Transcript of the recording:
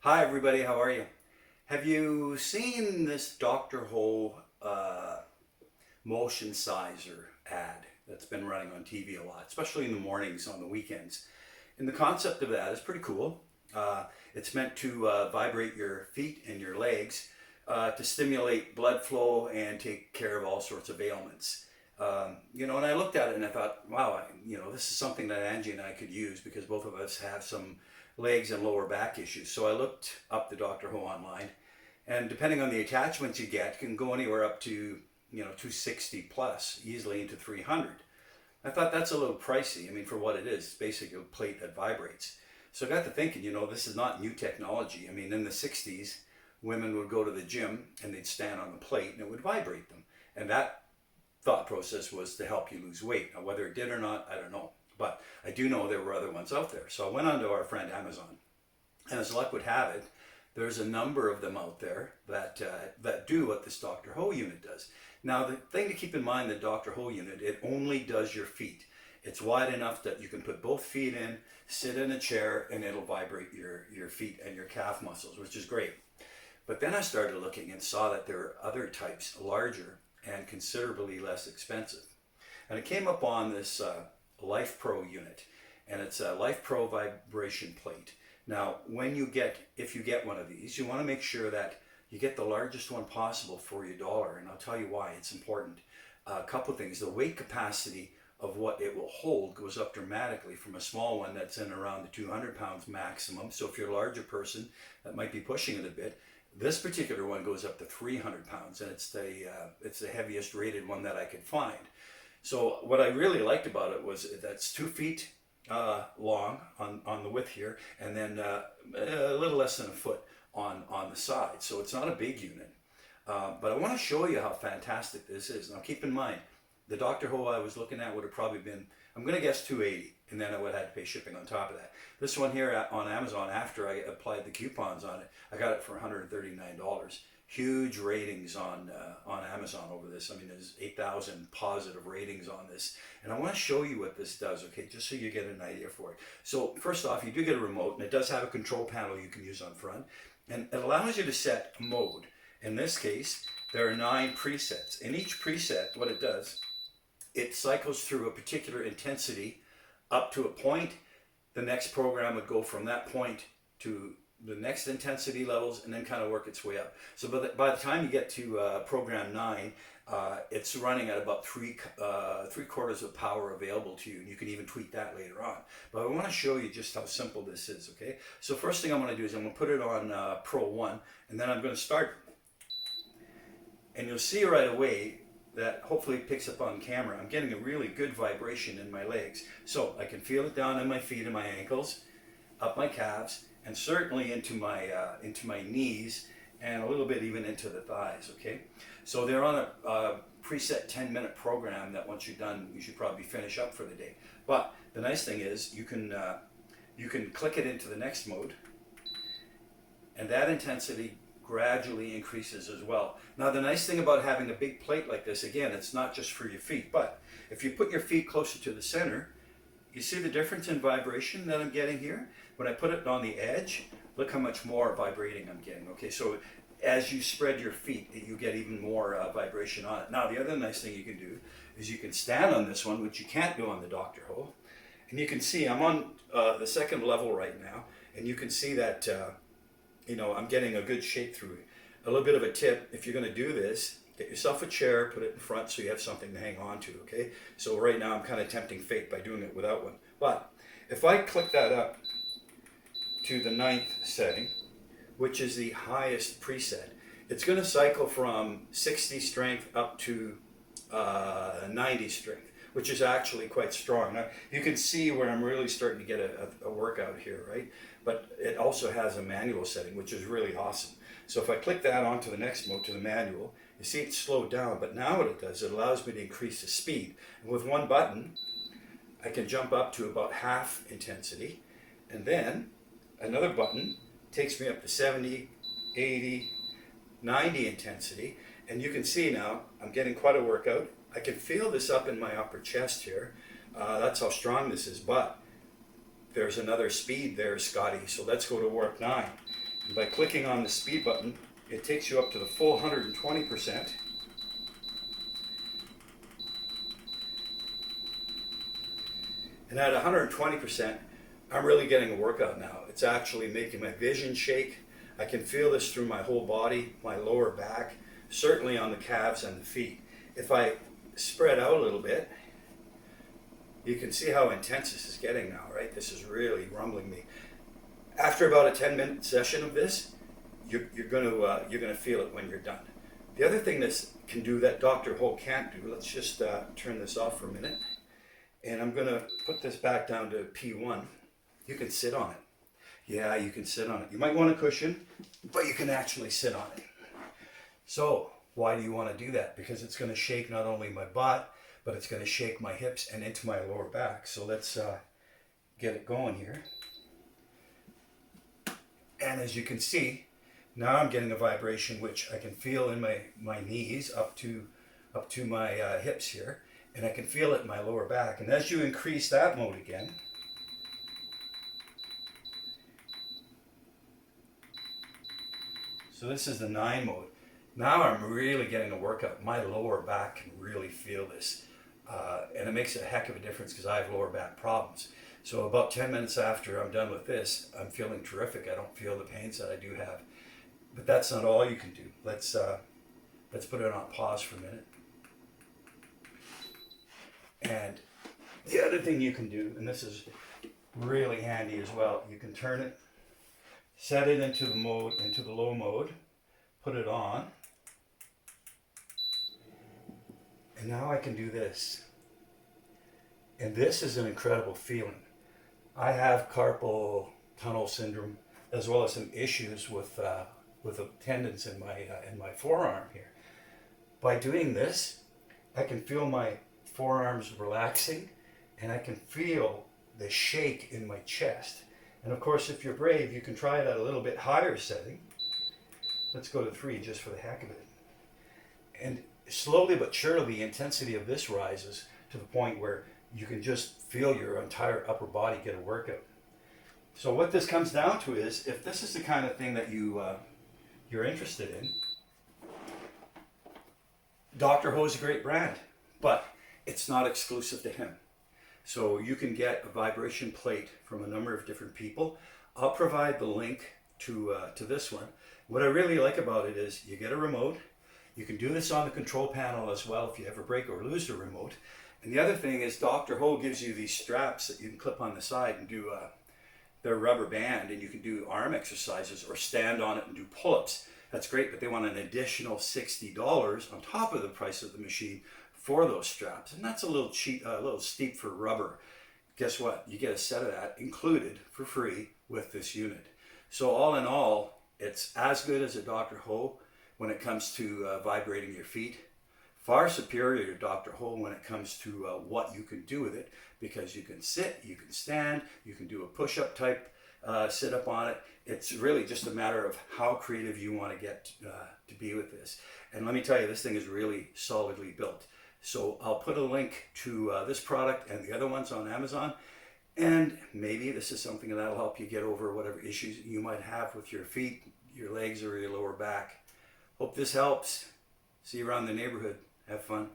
Hi everybody, how are you? Have you seen this Dr. Ho motion sizer ad that's been running on TV a lot, especially in the mornings on the weekends? And the concept of that is pretty cool. It's meant to vibrate your feet and your legs to stimulate blood flow and take care of all sorts of ailments. And I looked at it and I thought, wow, this is something that Angie and I could use because both of us have some legs and lower back issues. So I looked up the Dr. Ho online, and depending on the attachments you get, can go anywhere up to 260 plus, easily into 300. I thought that's a little pricey. I mean, for what it is, it's basically a plate that vibrates. So I got to thinking, this is not new technology. I mean, in the 60s, women would go to the gym and they'd stand on the plate and it would vibrate them. And that thought process was to help you lose weight. Now, whether it did or not, I don't know. But I do know there were other ones out there. So I went onto our friend Amazon. And as luck would have it, there's a number of them out there that do what this Dr. Ho unit does. Now, the thing to keep in mind, the Dr. Ho unit, it only does your feet. It's wide enough that you can put both feet in, sit in a chair, and it'll vibrate your feet and your calf muscles, which is great. But then I started looking and saw that there are other types, larger and considerably less expensive. And it came up on this Life Pro unit, and it's a Life Pro vibration plate. Now, if you get one of these, you want to make sure that you get the largest one possible for your dollar, and I'll tell you why it's important. A couple of things. The weight capacity of what it will hold goes up dramatically from a small one that's in around the 200 pounds maximum. So if you're a larger person, that might be pushing it a bit. This particular one goes up to 300 pounds, and it's the heaviest rated one that I could find. So what I really liked about it was that's 2 feet long on the width here, and then a little less than a foot on the side. So it's not a big unit. But I want to show you how fantastic this is. Now keep in mind, the Dr. Ho I was looking at would have probably been, I'm going to guess 280, and then I would have had to pay shipping on top of that. This one here on Amazon, after I applied the coupons on it, I got it for $139. Huge ratings on Amazon over this. I mean, there's 8,000 positive ratings on this. And I want to show you what this does, okay, just so you get an idea for it. So first off, you do get a remote, and it does have a control panel you can use on front. And it allows you to set a mode. In this case, there are 9 presets. In each preset, what it does, it cycles through a particular intensity up to a point. The next program would go from that point to the next intensity levels and then kind of work its way up. So by the time you get to program 9, it's running at about three quarters of power available to you. And you can even tweak that later on. But I want to show you just how simple this is, okay? So first thing I'm going to do is I'm going to put it on Pro 1, and then I'm going to start. And you'll see right away that hopefully it picks up on camera. I'm getting a really good vibration in my legs. So I can feel it down in my feet and my ankles, up my calves, and certainly into my knees, and a little bit even into the thighs, okay? So they're on a preset 10-minute program that once you're done, you should probably finish up for the day. But the nice thing is you can click it into the next mode, and that intensity gradually increases as well. Now the nice thing about having a big plate like this, again, it's not just for your feet, but if you put your feet closer to the center, you see the difference in vibration that I'm getting here? When I put it on the edge, look how much more vibrating I'm getting, okay? So as you spread your feet, you get even more vibration on it. Now the other nice thing you can do is you can stand on this one, which you can't do on the Dr. Ho, and you can see I'm on the second level right now, and you can see that I'm getting a good shake through it. A little bit of a tip, if you're going to do this, get yourself a chair, put it in front so you have something to hang on to, okay? So right now I'm kind of tempting fate by doing it without one. But if I click that up to the 9th setting, which is the highest preset, it's going to cycle from 60 strength up to 90 strength, which is actually quite strong. Now, you can see where I'm really starting to get a workout here, right? But it also has a manual setting, which is really awesome. So if I click that onto the next mode, to the manual, you see it's slowed down, but now what it does, it allows me to increase the speed. And with one button, I can jump up to about half intensity, and then another button takes me up to 70, 80, 90 intensity, and you can see now I'm getting quite a workout. I can feel this up in my upper chest here. That's how strong this is, but there's another speed there, Scotty, so let's go to work 9. By clicking on the speed button, it takes you up to the full 120%. And at 120%, I'm really getting a workout now. It's actually making my vision shake. I can feel this through my whole body, my lower back, certainly on the calves and the feet. If I spread out a little bit, you can see how intense this is getting now, right? This is really rumbling me. After about a 10-minute session of this, you're gonna feel it when you're done. The other thing this can do that Dr. Ho can't do, let's just turn this off for a minute. And I'm gonna put this back down to P1. You can sit on it. Yeah, you can sit on it. You might want a cushion, but you can actually sit on it. So why do you want to do that? Because it's going to shake not only my butt, but it's going to shake my hips and into my lower back. So let's get it going here. And as you can see, now I'm getting a vibration which I can feel in my knees up to my hips here. And I can feel it in my lower back. And as you increase that mode again, so this is the 9 mode. Now I'm really getting a workout. My lower back can really feel this. And it makes a heck of a difference because I have lower back problems. So about 10 minutes after I'm done with this, I'm feeling terrific. I don't feel the pains that I do have. But that's not all you can do. Let's put it on pause for a minute. And the other thing you can do, and this is really handy as well, you can turn it, set it into the low mode, put it on, and now I can do this. And this is an incredible feeling. I have carpal tunnel syndrome as well as some issues with the tendons in my forearm here. By doing this, I can feel my forearms relaxing, and I can feel the shake in my chest. And of course, if you're brave, you can try it at a little bit higher setting. Let's go to 3 just for the heck of it. And slowly but surely, the intensity of this rises to the point where you can just feel your entire upper body get a workout. So what this comes down to is, if this is the kind of thing that you're interested in, Dr. Ho is a great brand, but it's not exclusive to him. So you can get a vibration plate from a number of different people. I'll provide the link to this one. What I really like about it is you get a remote. You can do this on the control panel as well if you ever break or lose the remote. And the other thing is Dr. Ho gives you these straps that you can clip on the side and do they're rubber band, and you can do arm exercises or stand on it and do pull-ups. That's great, but they want an additional $60 on top of the price of the machine for those straps, and that's a little cheap, a little steep for rubber. Guess what? You get a set of that included for free with this unit. So all in all, it's as good as a Dr. Ho when it comes to vibrating your feet. Far superior to Dr. Ho when it comes to what you can do with it, because you can sit, you can stand, you can do a push-up type sit up on it. It's really just a matter of how creative you want to get to be with this. And let me tell you, this thing is really solidly built. So I'll put a link to this product and the other ones on Amazon, and maybe this is something that'll help you get over whatever issues you might have with your feet, your legs, or your lower back. Hope this helps. See you around the neighborhood. Have fun.